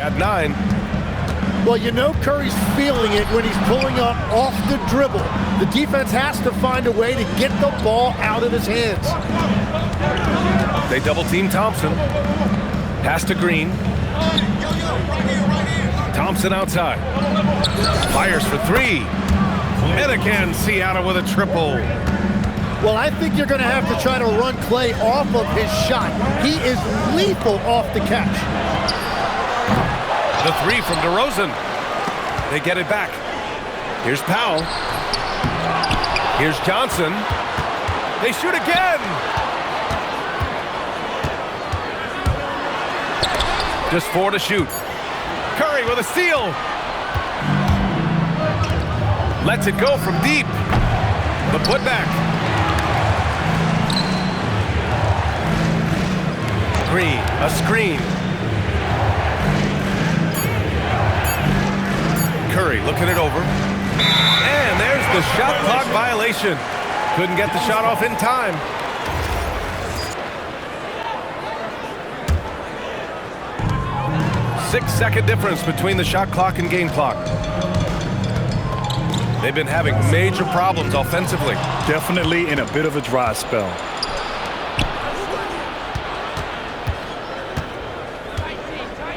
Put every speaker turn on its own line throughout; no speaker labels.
At 9.
Well, you know Curry's feeling it when he's pulling up off the dribble. The defense has to find a way to get the ball out of his hands.
They double team Thompson. Pass to Green. Thompson outside. Fires for 3. And again, Seattle with a triple.
Well, I think you're going to have to try to run Klay off of his shot. He is lethal off the catch.
The 3 from DeRozan. They get it back. Here's Powell. Here's Johnson. They shoot again. Just 4 to shoot. Curry with a steal. Lets it go from deep. The putback. Green, a screen. Curry looking it over. And there's the shot clock violation. Couldn't get the shot off in time. Six-second difference between the shot clock and game clock. They've been having major problems offensively.
Definitely in a bit of a dry spell.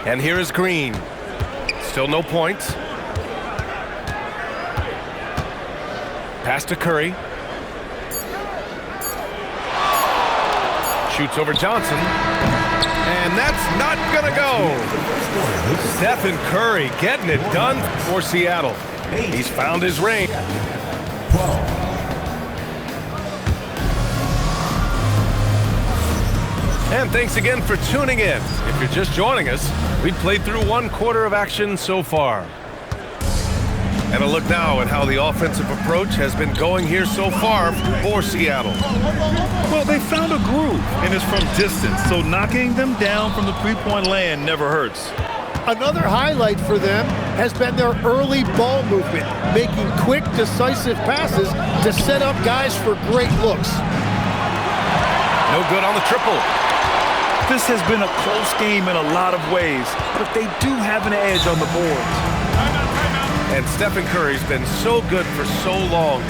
And here is Green. Still no points. Pass to Curry. Shoots over Johnson. And that's not gonna go. Stephen Curry getting it done for Seattle. He's found his range. And thanks again for tuning in. If you're just joining us, we've played through 1/4 of action so far. And a look now at how the offensive approach has been going here so far for Seattle.
Well, they found a groove, and it's from distance, so knocking them down from the three-point land never hurts.
Another highlight for them has been their early ball movement, making quick, decisive passes to set up guys for great looks.
No good on the triple.
This has been a close game in a lot of ways, but they do have an edge on the boards.
And Stephen Curry's been so good for so long.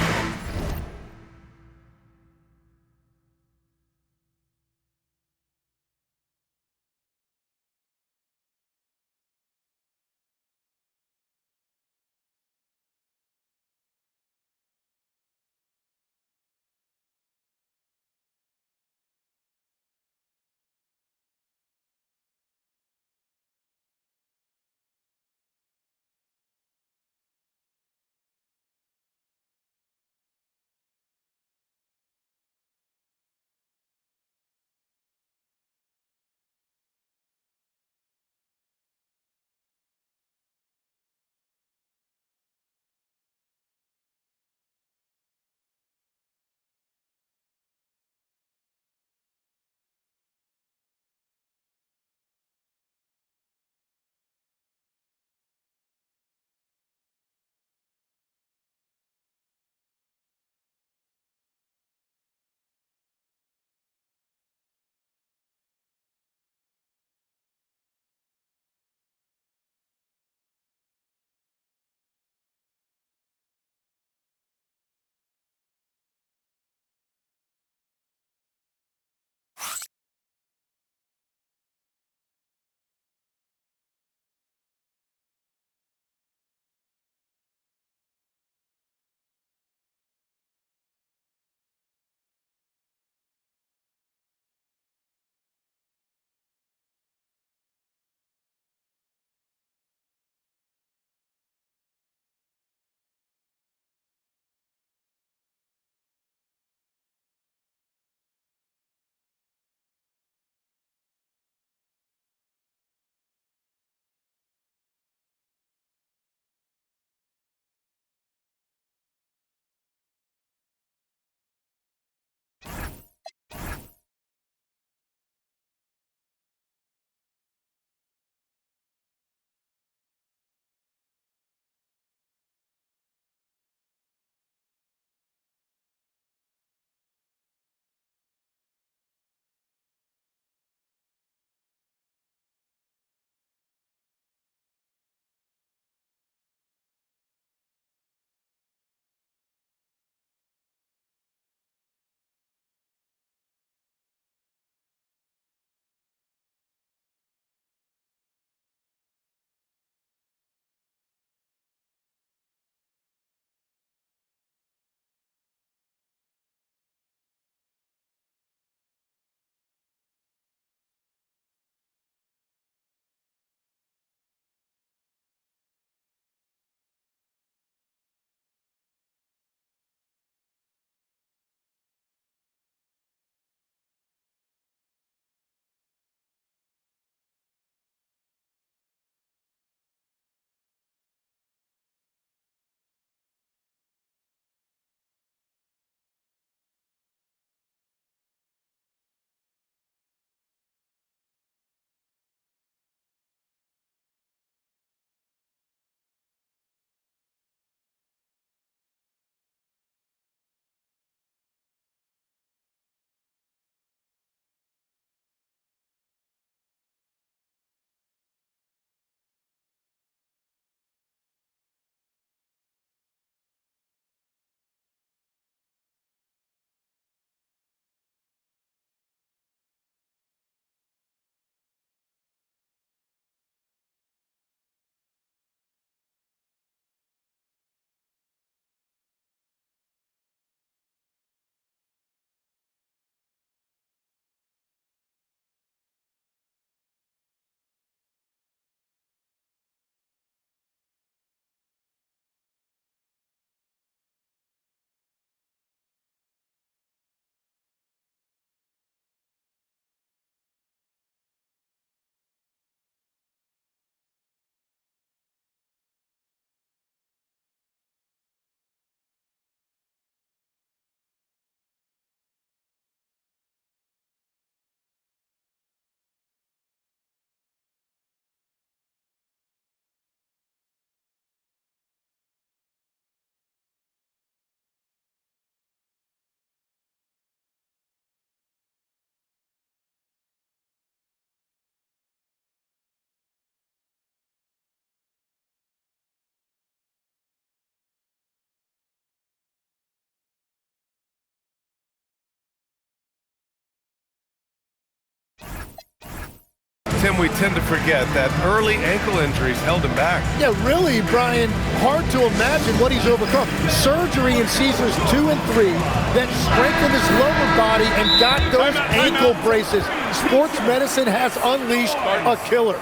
Tim, we tend to forget that early ankle injuries held him back.
Yeah, really, Brian, hard to imagine what he's overcome. Surgery in seasons 2 and 3, then strengthened his lower body and got those ankle braces. Sports medicine has unleashed a killer.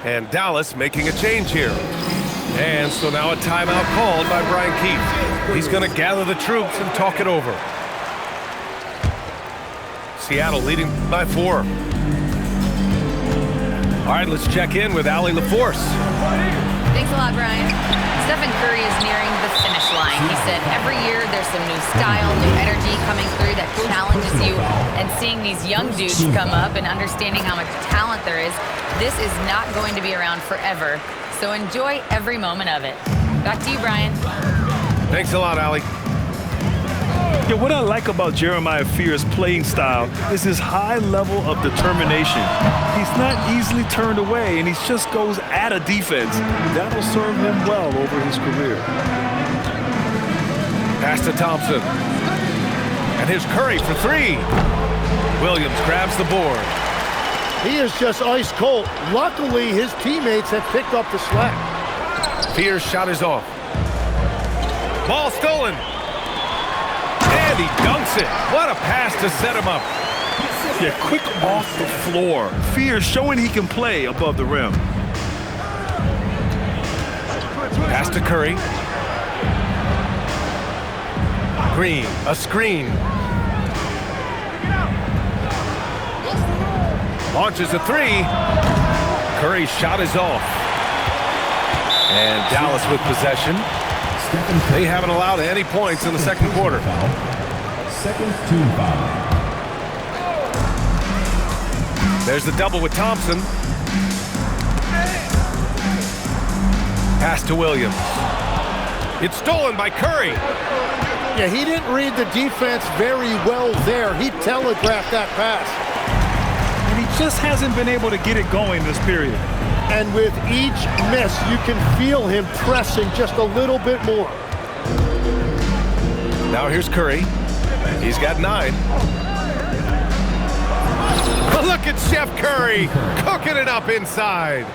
And Dallas making a change here. And so now a timeout called by Brian Keefe. He's going to gather the troops and talk it over. Seattle leading by 4. All right, let's check in with Allie LaForce.
Thanks a lot, Brian. Stephen Curry is nearing the finish line. He said every year there's some new style, new energy coming through that challenges you. And seeing these young dudes come up and understanding how much talent there is, this is not going to be around forever. So enjoy every moment of it. Back to you, Brian.
Thanks a lot, Allie.
Yeah, what I like about Jeremiah Fear's playing style is his high level of determination. He's not easily turned away, and he just goes at a defense. That'll serve him well over his career.
Pass to Thompson. And here's Curry for 3. Williams grabs the board.
He is just ice cold. Luckily, his teammates have picked up the slack.
Fear's shot is off. Ball stolen. And he dunks it. What a pass to set him up.
Yeah, quick off the floor. Fear showing he can play above the rim.
Pass to Curry. Green, a screen. Launches a 3. Curry's shot is off. And Dallas with possession. They haven't allowed any points in the second quarter.
Second team foul.
There's the double with Thompson. Pass to Williams. It's stolen by Curry.
Yeah, he didn't read the defense very well there. He telegraphed that pass.
And he just hasn't been able to get it going this period.
And with each miss, you can feel him pressing just a little bit more.
Now here's Curry. He's got 9. Look at Chef Curry cooking it up inside.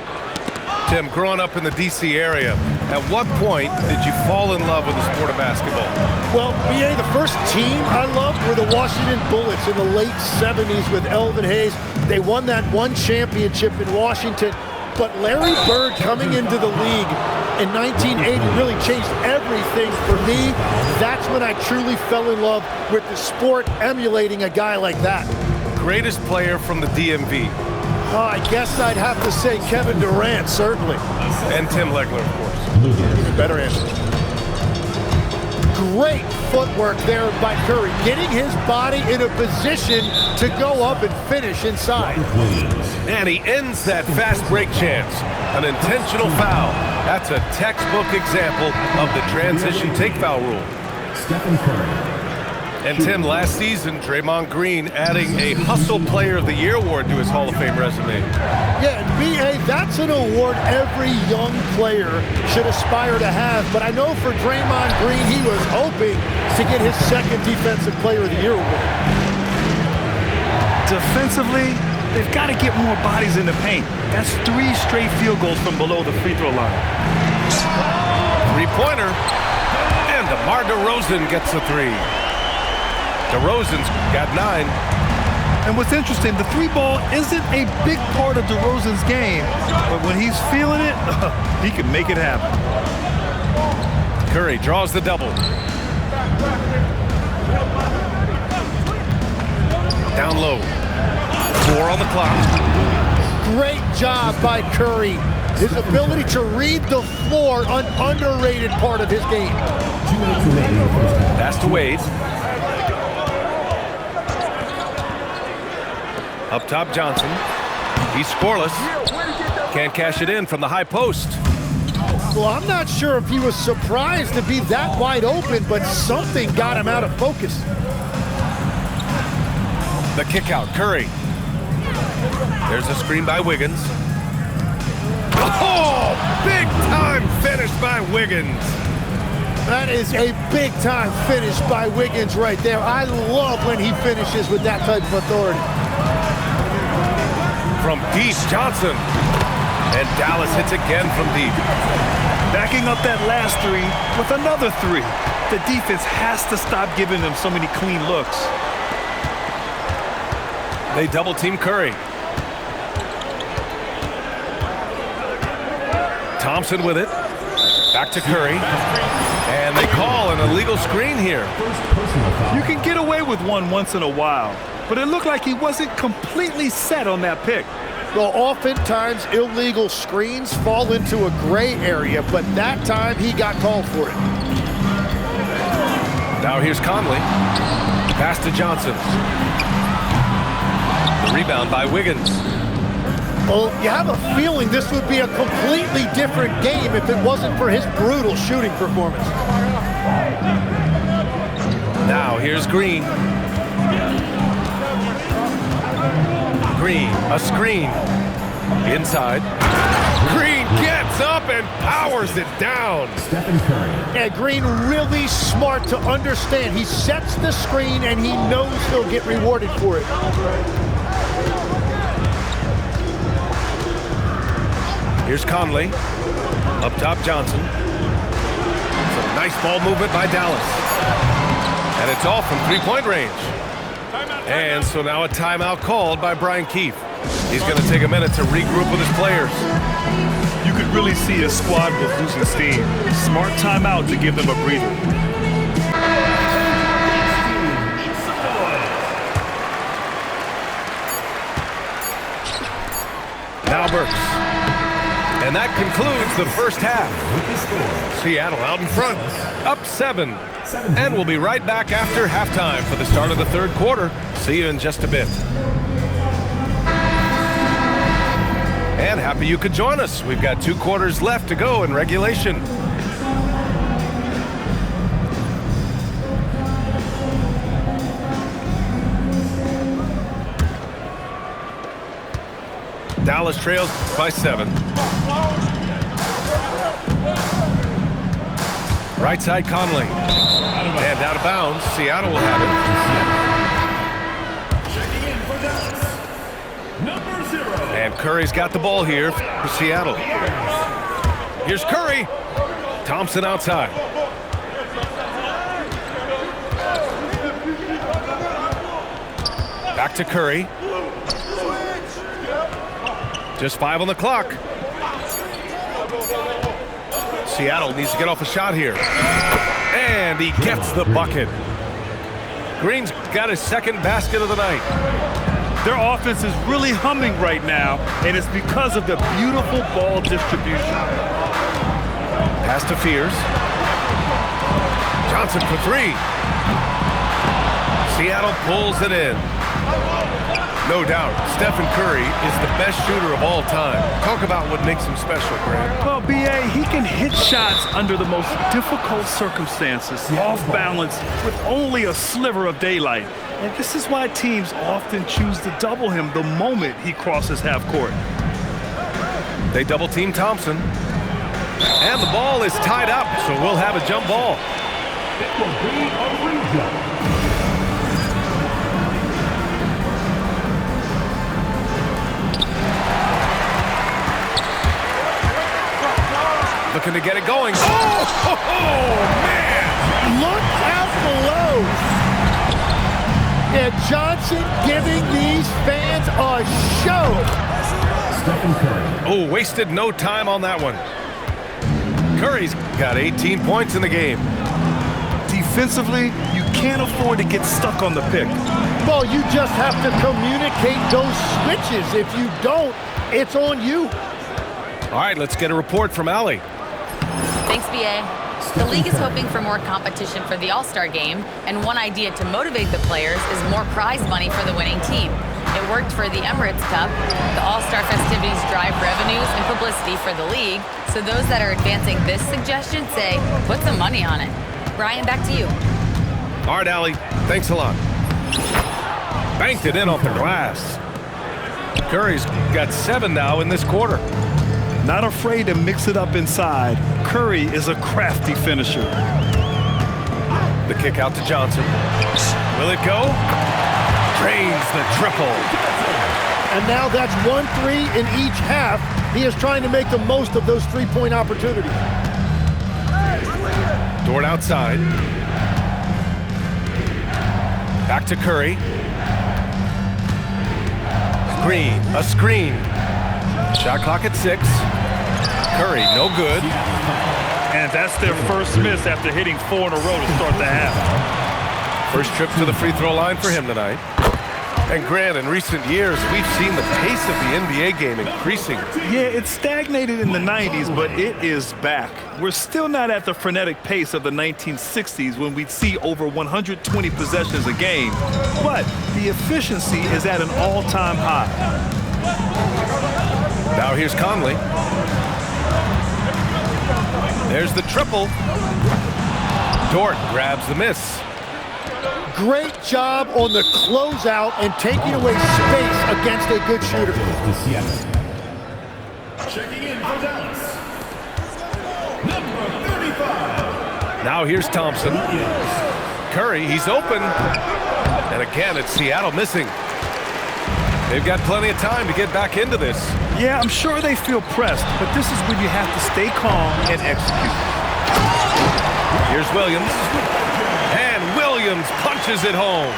Tim, growing up in the D.C. area, at what point did you fall in love with the sport of basketball?
Well, BA, the first team I loved were the Washington Bullets in the late 70s with Elvin Hayes. They won that one championship in Washington. But Larry Bird coming into the league in 1980 really changed everything for me. That's when I truly fell in love with the sport, emulating a guy like that.
Greatest player from the DMV.
Oh, I guess I'd have to say Kevin Durant, certainly.
And Tim Legler, of course.
Even better answer. Great footwork there by Curry, getting his body in a position to go up and finish inside.
And he ends that fast break chance. An intentional foul. That's a textbook example of the transition take foul rule.
Stephen Curry.
And Tim, last season, Draymond Green adding a Hustle Player of the Year award to his Hall of Fame resume.
Yeah, and BA, that's an award every young player should aspire to have. But I know for Draymond Green, he was hoping to get his second Defensive Player of the Year award.
Defensively, they've got to get more bodies in the paint. That's 3 straight field goals from below the free throw line.
3-pointer. And DeMar DeRozan gets a 3. DeRozan's got 9.
And what's interesting, the 3-ball isn't a big part of DeRozan's game, but when he's feeling it, he can make it happen.
Curry draws the double. Down low. 4 on the clock.
Great job by Curry. His ability to read the floor, an underrated part of his game.
Pass to Wade. Up top, Johnson. He's scoreless. Can't cash it in from the high post.
Well, I'm not sure if he was surprised to be that wide open, but something got him out of focus.
The kick out, Curry. There's a screen by Wiggins. Oh, big time finish by Wiggins.
That is a big time finish by Wiggins right there. I love when he finishes with that type of authority.
from deep, Johnson. And Dallas hits again from deep.
Backing up that last three with another three. The defense has to stop giving them so many clean looks.
They double team Curry. Thompson with it. Back to Curry. And they call an illegal screen here.
You can get away with one once in a while, but it looked like he wasn't completely set on that pick.
Well, oftentimes illegal screens fall into a gray area, but that time he got called for it.
Now here's Conley. Pass to Johnson. The rebound by Wiggins.
Well, you have a feeling this would be a completely different game if it wasn't for his brutal shooting performance.
Now here's Green. Green, a screen. Inside. Green gets up and powers it down.
Stephen Curry.
Yeah, Green really smart to understand. He sets the screen and he knows he'll get rewarded for it.
Here's Conley. Up top, Johnson. Some nice ball movement by Dallas. And it's off from three-point range. And so now a timeout called by Brian Keefe. He's going to take a minute to regroup with his players.
You could really see his squad was losing steam. Smart timeout to give them a breather.
Now Burks. And that concludes the first half. Seattle out in front, up 7. And we'll be right back after halftime for the start of the third quarter. See you in just a bit. And happy you could join us. We've got 2 quarters left to go in regulation. Dallas trails by 7. Right side Conley. And out of bounds. Seattle will have it. And Curry's got the ball here for Seattle. Here's Curry. Thompson outside. Back to Curry. Just 5 on the clock. Seattle needs to get off a shot here. And he gets the bucket. Green's got his second basket of the night.
Their offense is really humming right now, and it's because of the beautiful ball distribution.
Pass to Fears. Johnson for 3. Seattle pulls it in. No doubt, Stephen Curry is the best shooter of all time. Talk about what makes him special, Grant.
Well, B.A., he can hit shots under the most difficult circumstances, off balance, with only a sliver of daylight. And this is why teams often choose to double him the moment he crosses half court.
They double team Thompson. And the ball is tied up, so we'll have a jump ball.
It will be a rejump.
Looking to get it going. Oh, man!
Look out below. Yeah, Johnson giving these fans a show.
Stephen Curry.
Oh, wasted no time on that one. Curry's got 18 points in the game.
Defensively, you can't afford to get stuck on the pick.
Well, you just have to communicate those switches. If you don't, it's on you.
All right, let's get a report from Allie.
Thanks, B.A. The league is hoping for more competition for the All-Star game, and one idea to motivate the players is more prize money for the winning team. It worked for the Emirates Cup. The All-Star festivities drive revenues and publicity for the league, so those that are advancing this suggestion say, put some money on it. Brian, back to you.
All right, Allie, thanks a lot. Banked it in off the glass. Curry's got 7 now in this quarter.
Not afraid to mix it up inside. Curry is a crafty finisher.
The kick out to Johnson. Will it go? Drains the triple.
And now that's 1-3 in each half. He is trying to make the most of those three-point opportunities.
Dort outside. Back to Curry. A screen. Shot clock at 6. Curry, no good.
And that's their first miss after hitting 4 in a row to start the half.
First trip to the free throw line for him tonight. And Grant, in recent years, we've seen the pace of the NBA game increasing.
Yeah, it stagnated in the 90s, but it is back. We're still not at the frenetic pace of the 1960s when we'd see over 120 possessions a game, but the efficiency is at an all-time high.
Now here's Conley. There's the triple. Dort grabs the miss.
Great job on the closeout and taking away space against a good shooter.
Checking in for Dallas, number 35.
Now here's Thompson. Curry, he's open. And again, it's Seattle missing. They've got plenty of time to get back into this.
Yeah, I'm sure they feel pressed, but this is when you have to stay calm and execute.
Here's Williams. And Williams punches it home.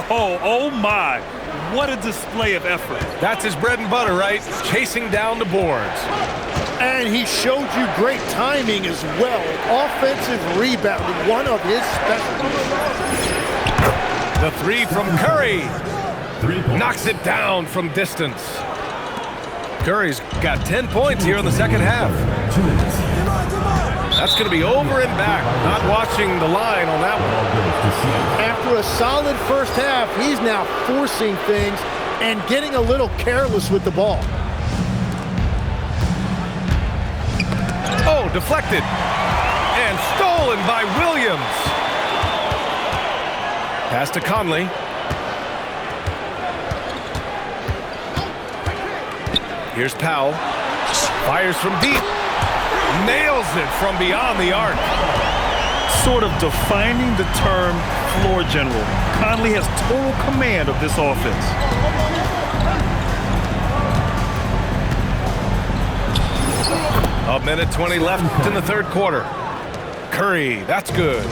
Oh my. What a display of effort.
That's his bread and butter, right? Chasing down the boards.
And he showed you great timing as well. Offensive rebounding, one of his specialties.
The three from Curry. Knocks it down from distance. Curry's got 10 points here in the second half. That's going to be over and back. Not watching the line on that one.
After a solid first half, he's now forcing things and getting a little careless with the ball.
Oh, deflected. And stolen by Williams. Pass to Conley. Here's Powell. Fires from deep. Nails it from beyond the arc.
Sort of defining the term floor general. Conley has total command of this offense.
A minute 20 left in the third quarter. Curry, that's good.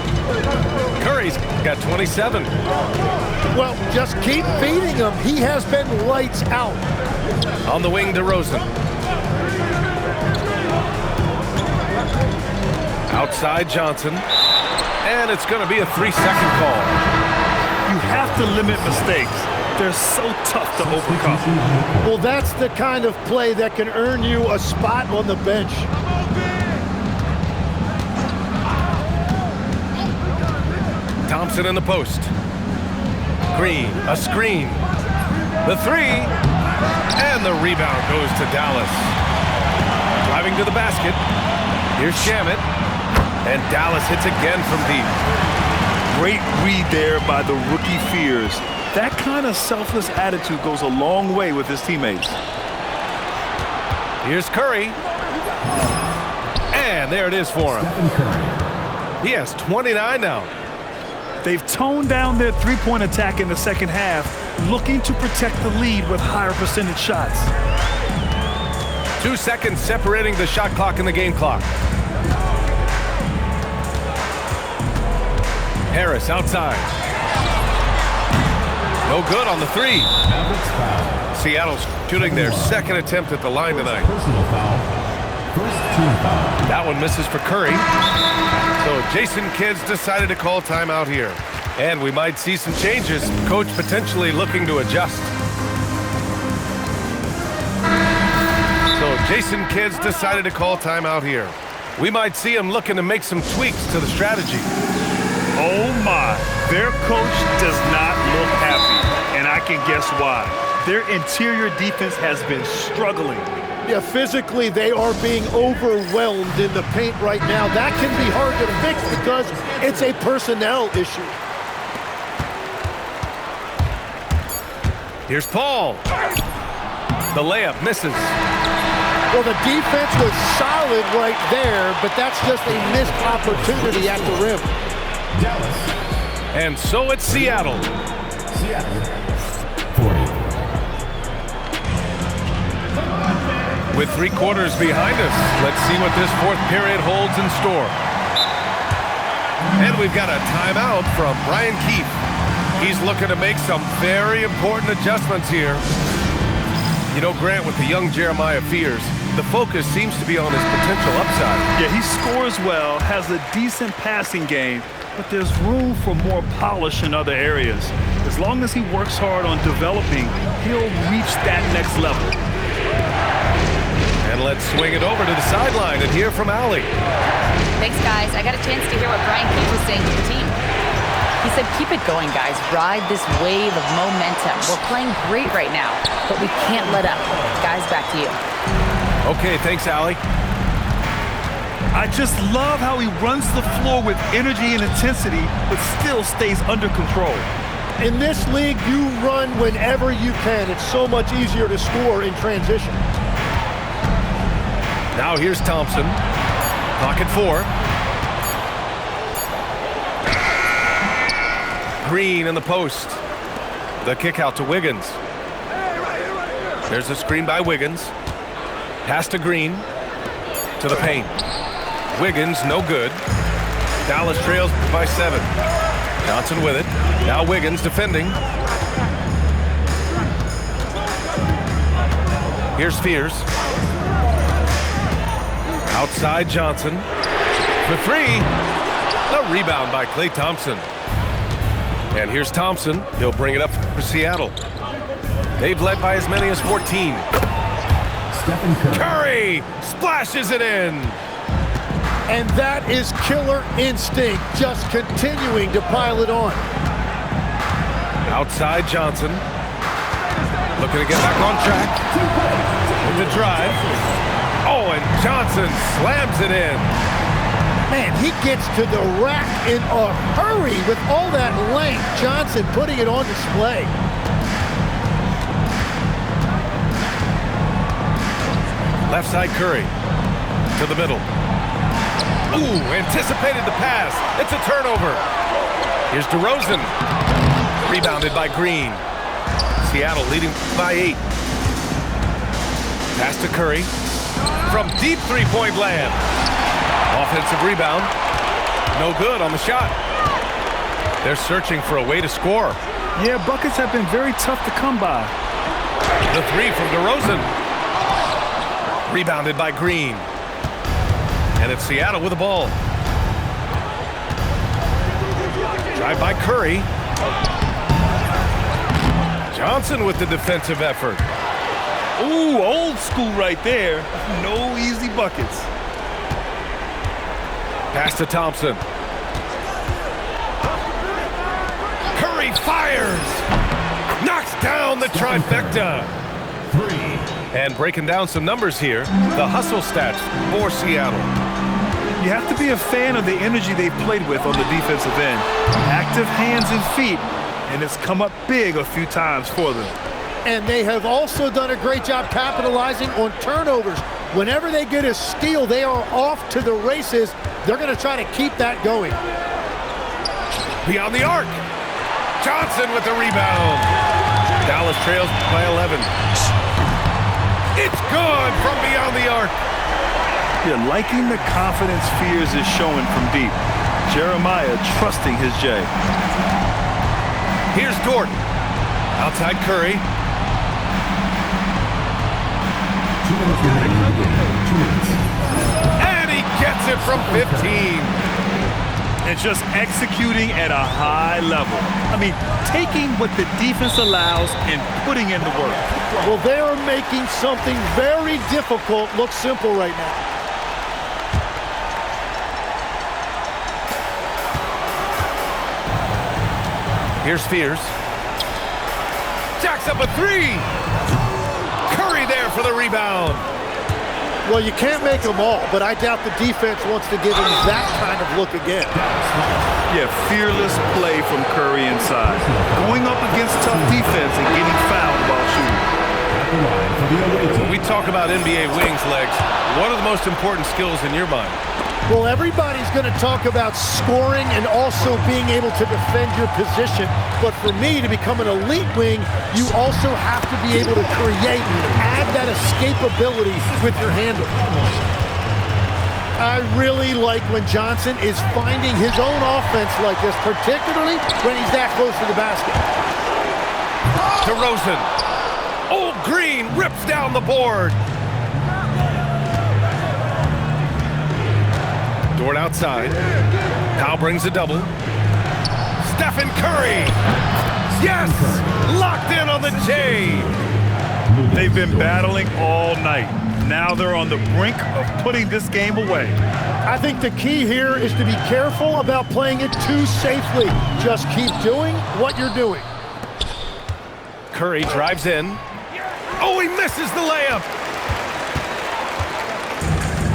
Curry's got 27.
Well, just keep feeding him. He has been lights out.
On the wing, DeRozan. Outside Johnson. And it's going to be a 3-second call.
You have to limit mistakes. They're so tough to overcome.
Well, that's the kind of play that can earn you a spot on the bench.
Thompson in the post. Green, a screen. The three. And the rebound goes to Dallas. Driving to the basket. Here's Shamet. And Dallas hits again from deep.
Great read there by the rookie Fears. That kind of selfless attitude goes a long way with his teammates.
Here's Curry. And there it is for him. He has 29 now.
They've toned down their three-point attack in the second half, looking to protect the lead with higher percentage shots.
2 seconds separating the shot clock and the game clock. Harris outside. No good on the three. Seattle's shooting their second attempt at the line tonight. That one misses for Curry. So Jason Kidd's decided to call timeout here. And we might see some changes. Coach potentially looking to adjust. So Jason Kidd's decided to call timeout here. We might see him looking to make some tweaks to the strategy.
Oh my, their coach does not look happy, and I can guess why. Their interior defense has been struggling.
Yeah, physically they are being overwhelmed in the paint right now. That can be hard to fix because it's a personnel issue.
Here's Paul. The layup misses.
Well, the defense was solid right there, but that's just a missed opportunity at the rim.
Dallas.
And so it's Seattle.
Seattle. 40.
With 3 quarters behind us, let's see what this 4th period holds in store. And we've got a timeout from Brian Keefe. He's looking to make some very important adjustments here. You know, Grant, with the young Jeremiah Fears, the focus seems to be on his potential upside.
Yeah, he scores well, has a decent passing game, but there's room for more polish in other areas. As long as he works hard on developing, he'll reach that next level.
And let's swing it over to the sideline and hear from Allie.
Thanks, guys. I got a chance to hear what Brian Keefe was saying to the team. He said, keep it going, guys. Ride this wave of momentum. We're playing great right now, but we can't let up. Guys, back to you.
Okay, thanks, Allie.
I just love how he runs the floor with energy and intensity, but still stays under control.
In this league, you run whenever you can. It's so much easier to score in transition.
Now here's Thompson. Pocket 4. Green in the post. The kick out to Wiggins. There's a screen by Wiggins. Pass to Green. To the paint. Wiggins, no good. Dallas trails by 7. Johnson with it. Now Wiggins defending. Here's Fears. Outside Johnson. For 3. A rebound by Klay Thompson. And here's Thompson. He'll bring it up for Seattle. They've led by as many as 14. Curry splashes it in.
And that is killer instinct, just continuing to pile it on.
Outside Johnson. Looking to get back on track. With the drive. Oh, and Johnson slams it in.
Man, he gets to the rack in a hurry with all that length. Johnson putting it on display.
Left side Curry. To the middle. Ooh, anticipated the pass. It's a turnover. Here's DeRozan. Rebounded by Green. Seattle leading by 8. Pass to Curry. From deep 3-point land. Offensive rebound. No good on the shot. They're searching for a way to score.
Yeah, buckets have been very tough to come by.
The 3 from DeRozan. Rebounded by Green. And it's Seattle with the ball. Drive by Curry. Johnson with the defensive effort.
Ooh, old school right there. No easy buckets.
Pass to Thompson. Curry fires. Knocks down the trifecta.
3.
And breaking down some numbers here, the hustle stats for Seattle.
You have to be a fan of the energy they've played with on the defensive end. Active hands and feet, and it's come up big a few times for them.
And they have also done a great job capitalizing on turnovers. Whenever they get a steal, they are off to the races. They're going to try to keep that going.
Beyond the arc. Johnson with the rebound. Dallas trails by 11. It's good from beyond the arc.
You're liking the confidence Fears is showing from deep. Jeremiah trusting his J.
Here's Gordon. Outside Curry. And he gets it from 15.
And just executing at a high level. I mean, taking what the defense allows and putting in the work.
Well, they are making something very difficult look simple right now.
Here's Fears. Jacks up a 3. Curry there for the rebound.
Well, you can't make them all, but I doubt the defense wants to give him that kind of look again.
Yeah, fearless play from Curry inside. Going up against tough defense and getting fouled while shooting.
When we talk about NBA wings, Legs, what are the most important skills in your mind?
Well, everybody's going to talk about scoring and also being able to defend your position. But for me, to become an elite wing, you also have to be able to create, add that escapability with your handle. I really like when Johnson is finding his own offense like this, particularly when he's that close to the basket.
DeRozan. Old Green rips down the board. Dort outside. Powell brings a double. Stephen Curry. Yes! Locked in on the J.
They've been battling all night. Now they're on the brink of putting this game away.
I think the key here is to be careful about playing it too safely. Just keep doing what you're doing.
Curry drives in. Oh, he misses the layup.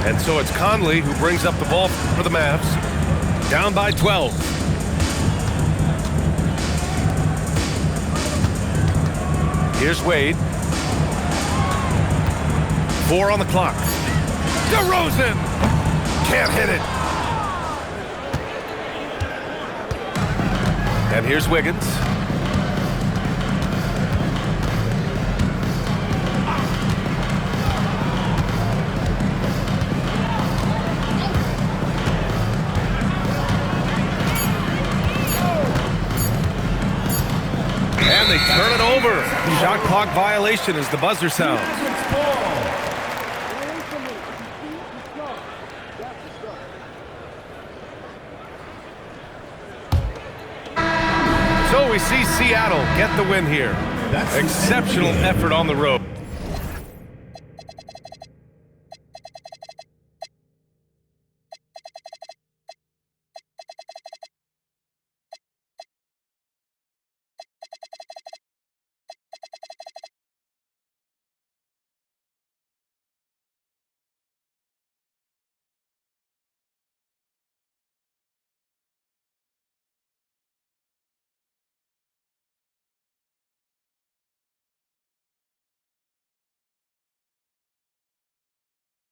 And so it's Conley who brings up the ball for the Mavs. Down by 12. Here's Wade. 4 on the clock. DeRozan can't hit it. And here's Wiggins. And they turn it over. Shot clock violation as the buzzer sounds. So we see Seattle get the win here. Exceptional effort on the road.